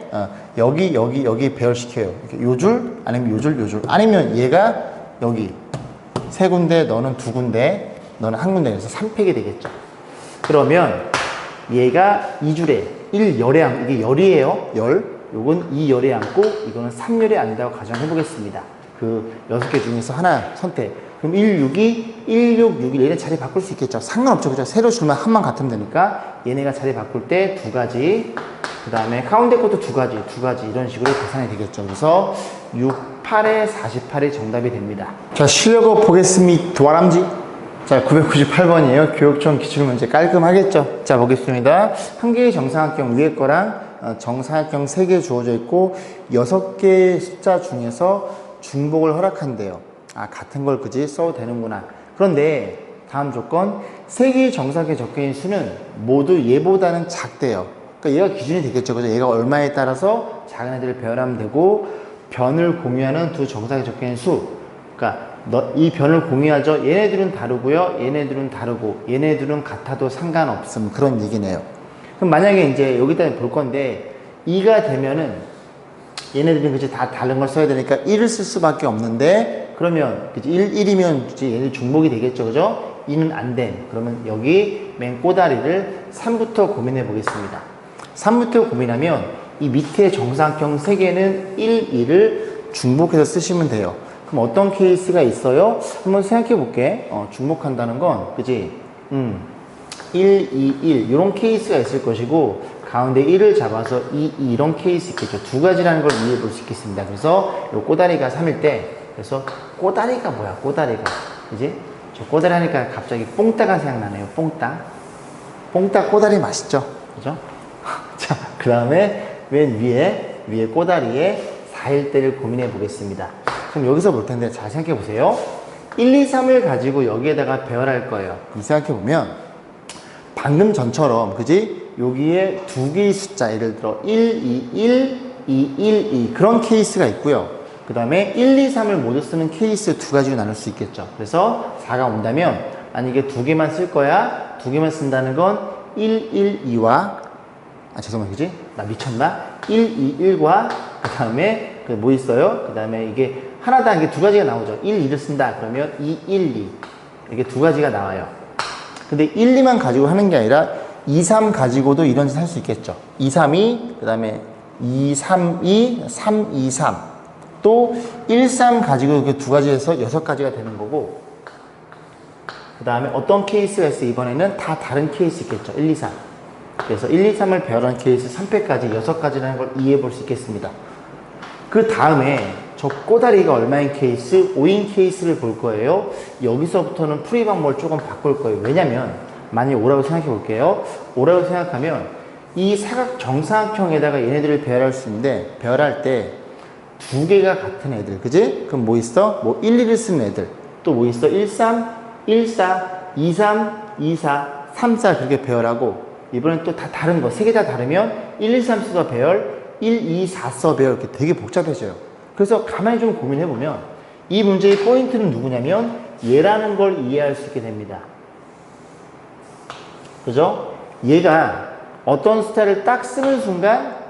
S1: 여기 배열시켜요. 요 줄 아니면 요 줄 아니면 얘가 여기 세 군데 너는 두 군데 너는 한 군데 그래서 3팩이 되겠죠. 그러면 얘가 이 줄에 1열에 앉고 이게 열이에요. 열. 요건 2열에 앉고 이거는 3열에 앉는다고 가정해 보겠습니다. 그 6개 중에서 하나 선택. 그럼 162, 1661 얘네 자리 바꿀 수 있겠죠. 상관없죠. 그죠? 세로 줄만 한만 같으면 되니까 얘네가 자리 바꿀 때 두 가지 그 다음에 가운데 것도 두 가지 이런 식으로 계산이 되겠죠. 그래서 6, 8에 48이 정답이 됩니다. 자, 실력어 보겠습니다. 도아람지. 자, 998번이에요. 교육청 기출문제 깔끔하겠죠? 자, 보겠습니다. 한 개의 정사각형 위에 거랑 정사각형 3개 주어져 있고 6개의 숫자 중에서 중복을 허락한대요. 아, 같은 걸 그지 써도 되는구나. 그런데 다음 조건 3개의 정사각형에 적혀있는 수는 모두 얘보다는 작대요. 그러니까 얘가 기준이 되겠죠. 그죠? 얘가 얼마에 따라서 작은 애들을 배열하면 되고 변을 공유하는 두 정사각형에 적혀있는 수. 그러니까 이 변을 공유하죠. 얘네들은 다르고요. 얘네들은 다르고 얘네들은 같아도 상관없음. 그런 얘기네요. 그럼 만약에 이제 여기다 볼 건데 2가 되면은 얘네들은 그치 다 다른 걸 써야 되니까 1을 쓸 수밖에 없는데 그러면 그치 1이면 그치 얘네 중복이 되겠죠. 그죠? 2는 안 된. 그러면 여기 맨 꼬다리를 3부터 고민해 보겠습니다. 3부터 고민하면 이 밑에 정사각형 3개는 1, 2를 중복해서 쓰시면 돼요. 그럼 어떤 케이스가 있어요? 한번 생각해 볼게. 중복한다는 건, 그지? 1, 2, 1. 이런 케이스가 있을 것이고, 가운데 1을 잡아서 2, 2 이런 케이스 있겠죠. 두 가지라는 걸 이해해 볼 수 있겠습니다. 그래서 요 꼬다리가 3일 때, 그래서 꼬다리가 뭐야, 꼬다리가. 그지? 저 꼬다리 하니까 갑자기 뽕따가 생각나네요. 뽕따. 뽕따 꼬다리 맛있죠? 그죠? 자, 그 다음에 맨 위에 꼬다리에 4일 때를 고민해 보겠습니다. 그럼 여기서 볼 텐데 잘 생각해 보세요. 1, 2, 3을 가지고 여기에다가 배열할 거예요. 생각해 보면 방금 전처럼 그지? 여기에 두 개의 숫자 예를 들어 1, 2, 1, 2, 1, 2 그런 케이스가 있고요. 그 다음에 1, 2, 3을 모두 쓰는 케이스 두 가지로 나눌 수 있겠죠. 그래서 4가 온다면 만약에 두 개만 쓸 거야. 두 개만 쓴다는 건 1, 1, 2와 죄송해요. 그지? 나 미쳤나? 1, 2, 1과 그 다음에 뭐 있어요? 그 다음에 이게 하나당 이게 두 가지가 나오죠. 1, 2를 쓴다. 그러면 2, 1, 2. 이게 두 가지가 나와요. 근데 1, 2만 가지고 하는 게 아니라 2, 3 가지고도 이런 짓 할 수 있겠죠. 2, 3, 2, 그 다음에 2, 3, 2, 3, 2, 3. 또 1, 3 가지고 이렇게 두 가지에서 6가지가 되는 거고 그 다음에 어떤 케이스가 있어요? 이번에는 다 다른 케이스 있겠죠. 1, 2, 3. 그래서 1, 2, 3을 배열한 케이스 3패까지 6가지라는 걸 이해해 볼 수 있겠습니다. 그 다음에 저 꼬다리가 얼마인 케이스? 5인 케이스를 볼 거예요. 여기서부터는 풀이 방법을 조금 바꿀 거예요. 왜냐면 만약에 5라고 생각해 볼게요. 5라고 생각하면 이 사각 정사각형에다가 얘네들을 배열할 수 있는데 배열할 때 두 개가 같은 애들 그지? 그럼 뭐 있어? 뭐 1, 2를 쓰는 애들 또 뭐 있어? 1, 3, 1, 4, 2, 3, 2, 4, 3, 4 그렇게 배열하고 이번엔 또 다 다른 거, 세 개 다 다르면 1, 2, 3 써서 배열, 1, 2, 4 써 배열 이렇게 되게 복잡해져요. 그래서 가만히 좀 고민해보면 이 문제의 포인트는 누구냐면 얘라는 걸 이해할 수 있게 됩니다. 그죠? 얘가 어떤 숫자를 딱 쓰는 순간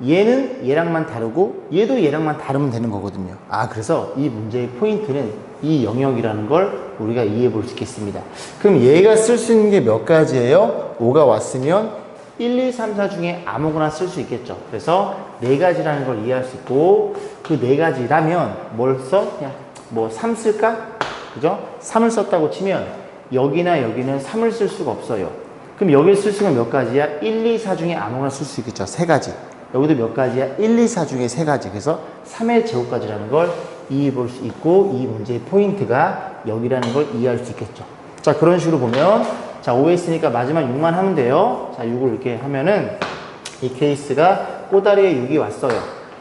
S1: 얘는 얘랑만 다르고 얘도 얘랑만 다르면 되는 거거든요. 아, 그래서 이 문제의 포인트는 이 영역이라는 걸 우리가 이해해 볼 수 있겠습니다. 그럼 얘가 쓸 수 있는 게 몇 가지예요? 5가 왔으면 1, 2, 3, 4 중에 아무거나 쓸 수 있겠죠. 그래서 4가지라는 걸 이해할 수 있고 그 4가지라면 뭘 써? 그냥 뭐 3 쓸까? 그죠? 3을 썼다고 치면 여기나 여기는 3을 쓸 수가 없어요. 그럼 여기를 쓸 수가 몇 가지야? 1, 2, 4 중에 아무거나 쓸 수 있겠죠. 3가지. 여기도 몇 가지야? 1, 2, 4 중에 3가지. 그래서 3의 제곱까지라는 걸 이해해 볼 수 있고 이 문제의 포인트가 여기라는 걸 이해할 수 있겠죠. 자, 그런 식으로 보면 자, 5에 있으니까 마지막 6만 하면 돼요. 자, 6을 이렇게 하면은 이 케이스가 꼬다리에 6이 왔어요.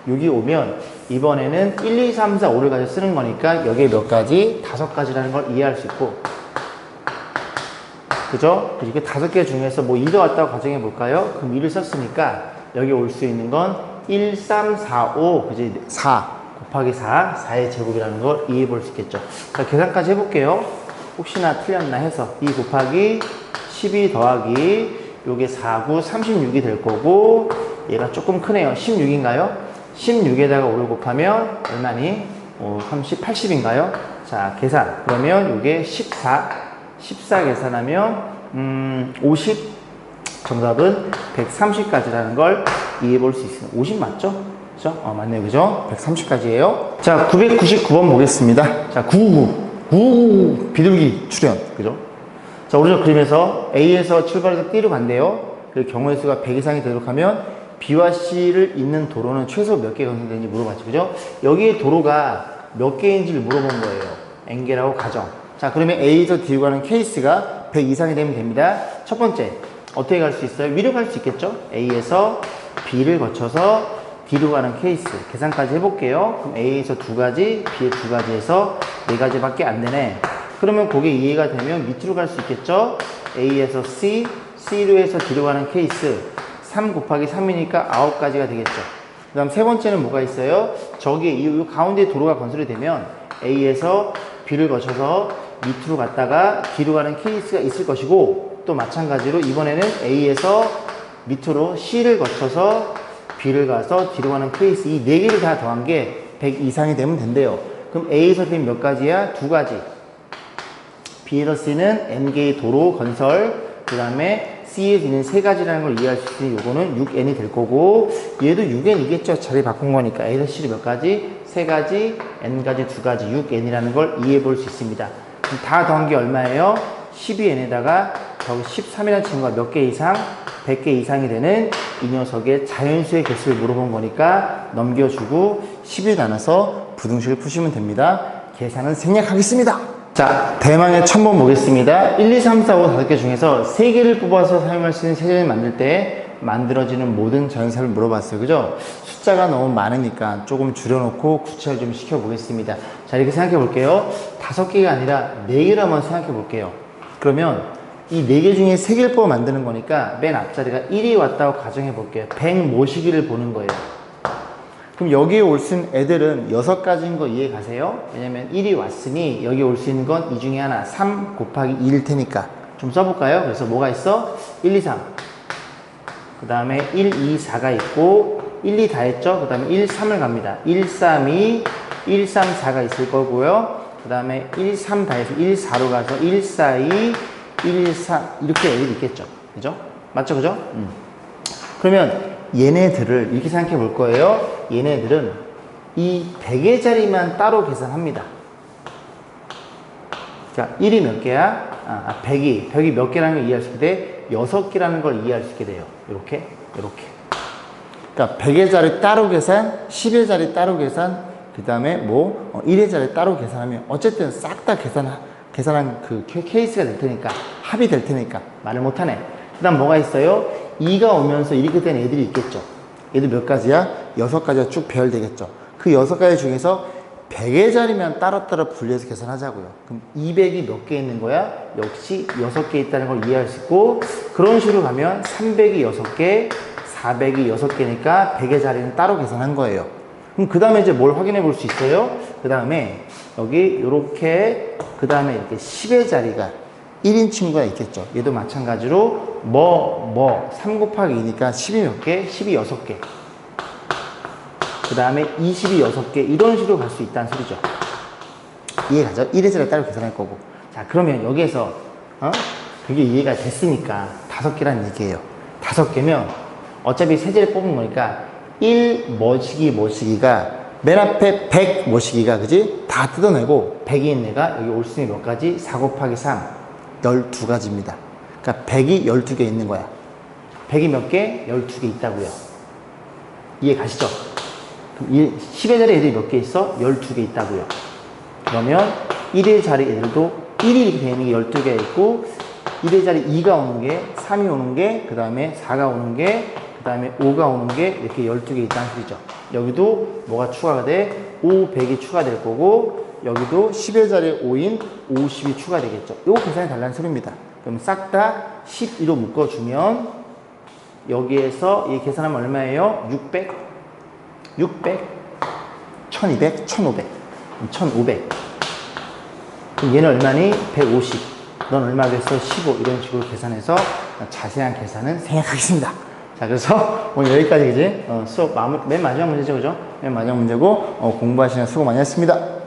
S1: 6이 오면 이번에는 1, 2, 3, 4, 5를 가지고 쓰는 거니까 여기에 몇 가지? 5가지라는 걸 이해할 수 있고 그죠? 이렇게 5개 중에서 뭐 2도 왔다고 가정해 볼까요? 그럼 2를 썼으니까 여기 올 수 있는 건 1, 3, 4, 5 그지? 4 곱하기 4, 4의 제곱이라는 걸 이해해 볼 수 있겠죠. 자, 계산까지 해볼게요. 혹시나 틀렸나 해서 2 곱하기 12 더하기 요게 4, 9, 36이 될 거고 얘가 조금 크네요. 16인가요? 16에다가 5를 곱하면 얼마니? 30, 80인가요? 자, 계산. 그러면 요게 14 계산하면 50 정답은 130까지라는 걸 이해해 볼 수 있습니다. 50 맞죠? 그죠? 맞네요. 그죠? 130까지예요. 자, 999번 보겠습니다. 자, 999 비둘기 출현. 그죠? 자, 오른쪽 그림에서 A에서 출발해서 B로 간대요. 그 경우의 수가 100 이상이 되도록 하면 B와 C를 잇는 도로는 최소 몇 개가 건설되는지 물어봤죠. 그죠? 여기에 도로가 몇 개인지를 물어본 거예요. N개라고 가정. 자, 그러면 A에서 D로 가는 케이스가 100 이상이 되면 됩니다. 첫 번째, 어떻게 갈 수 있어요? 위로 갈 수 있겠죠? A에서 B를 거쳐서 D로 가는 케이스. 계산까지 해볼게요. 그럼 A에서 2가지, B에 2가지에서 4가지밖에 안 되네. 그러면 그게 이해가 되면 밑으로 갈 수 있겠죠? A에서 C, C로 해서 D로 가는 케이스. 3 곱하기 3이니까 9가지가 되겠죠. 그 다음 세 번째는 뭐가 있어요? 저기 이 가운데 도로가 건설이 되면 A에서 B를 거쳐서 밑으로 갔다가 D로 가는 케이스가 있을 것이고 또 마찬가지로 이번에는 A에서 밑으로 C를 거쳐서 B를 가서 D로 가는 케이스 이 4개를 다 더한 게 100 이상이 되면 된대요. 그럼 A에서 B는 몇 가지야? 2가지. B에서 C는 N개의 도로 건설, 그 다음에 C에서 D는 3가지라는 걸 이해할 수 있으니 요거는 6N이 될 거고 얘도 6N이겠죠. 자리 바꾼 거니까 A에서 C를 몇 가지? 3가지, N가지, 2가지, 6N이라는 걸 이해해 볼 수 있습니다. 그럼 다 더한 게 얼마예요? 12N에다가 저기 13이라는 친구가 몇 개 이상? 100개 이상이 되는 이 녀석의 자연수의 개수를 물어본 거니까 넘겨주고 10을 나눠서 부등식을 푸시면 됩니다. 계산은 생략하겠습니다. 자, 대망의 1000번 보겠습니다. 1, 2, 3, 4, 5, 5개 중에서 3개를 뽑아서 사용할 수 있는 세제를 만들 때 만들어지는 모든 자연사를 물어봤어요. 그죠? 숫자가 너무 많으니까 조금 줄여놓고 구체를 좀 시켜보겠습니다. 자, 이렇게 생각해 볼게요. 5개가 아니라 4개로 한번 생각해 볼게요. 그러면 이 4개 중에 3개를 뽑아 만드는 거니까 맨 앞자리가 1이 왔다고 가정해 볼게요. 100 모시기를 보는 거예요. 그럼 여기에 올 수 있는 애들은 6가지인 거 이해 가세요? 왜냐면 1이 왔으니 여기 올 수 있는 건 이 중에 하나 3 곱하기 2일 테니까 좀 써볼까요? 그래서 뭐가 있어? 1, 2, 3 그 다음에 1, 2, 4가 있고 1, 2 다 했죠? 그 다음에 1, 3을 갑니다. 1, 3, 2, 1, 3, 4가 있을 거고요. 그 다음에 1, 3 다 해서 1, 4로 가서 1, 4, 2, 1, 4 이렇게 애들이 있겠죠. 그죠? 맞죠? 그죠? 그러면 얘네들을 이렇게 생각해 볼 거예요. 얘네들은 이 100의 자리만 따로 계산합니다. 자, 1이 몇 개야? 100이 몇 개라는 걸 이해할 수 있게 돼? 6개라는 걸 이해할 수 있게 돼요. 이렇게. 그러니까 100의 자리 따로 계산, 10의 자리 따로 계산, 그 다음에 1의 자리 따로 계산하면 어쨌든 싹 다 계산한 그 케이스가 될 테니까 합이 될 테니까 말을 못하네. 그 다음 뭐가 있어요? 2가 오면서 이렇게 된 애들이 있겠죠. 얘도 몇 가지야? 6가지가 쭉 배열되겠죠. 그 6가지 중에서 100의 자리면 따로따로 분리해서 계산하자고요. 그럼 200이 몇 개 있는 거야? 역시 6개 있다는 걸 이해할 수 있고 그런 식으로 가면 300이 6개, 400이 6개니까 100의 자리는 따로 계산한 거예요. 그럼 그 다음에 이제 뭘 확인해 볼 수 있어요? 그 다음에 여기 이렇게 그 다음에 이렇게 10의 자리가 1인 친구가 있겠죠. 얘도 마찬가지로 3 곱하기 2니까 10이 몇 개? 10이 6개. 그 다음에 20이 6개. 이런 식으로 갈 수 있다는 소리죠. 이해가죠? 1의 자리를 따로 계산할 거고. 자, 그러면 여기에서 그게 이해가 됐으니까 5개란 얘기예요. 5개면 어차피 세제를 뽑은 거니까 1 모시기가 맨 앞에 100 모시기가 그지? 다 뜯어내고 100인 애가 여기 올 수 있는 몇 가지? 4 곱하기 3 12가지입니다. 그러니까 100이 12개 있는 거야. 100이 몇 개? 12개 있다고요. 이해 가시죠? 그럼 10의 자리 애들이 몇 개 있어? 12개 있다고요. 그러면 1의 자리 애들도 1이 이렇게 되어 있는 게 12개 있고 1의 자리 2가 오는 게 3이 오는 게 그 다음에 4가 오는 게 그 다음에 5가 오는 게 이렇게 12개 있다는 소리죠. 여기도 뭐가 추가가 돼? 5, 100이 추가될 거고 여기도 10의 자리에 5인 50이 추가되겠죠. 요거 계산이 달라는 소리입니다. 그럼 싹 다 12로 묶어주면 여기에서 이 계산하면 얼마예요? 600, 1200, 1500, 1500. 그럼 얘는 얼마니? 150. 넌 얼마겠어? 15. 이런 식으로 계산해서 자세한 계산은 생략하겠습니다. 자, 그래서 오늘 여기까지, 그지? 수업 맨 마지막 문제죠, 그죠? 맨 마지막 문제고, 공부하시는 수고 많이 했습니다.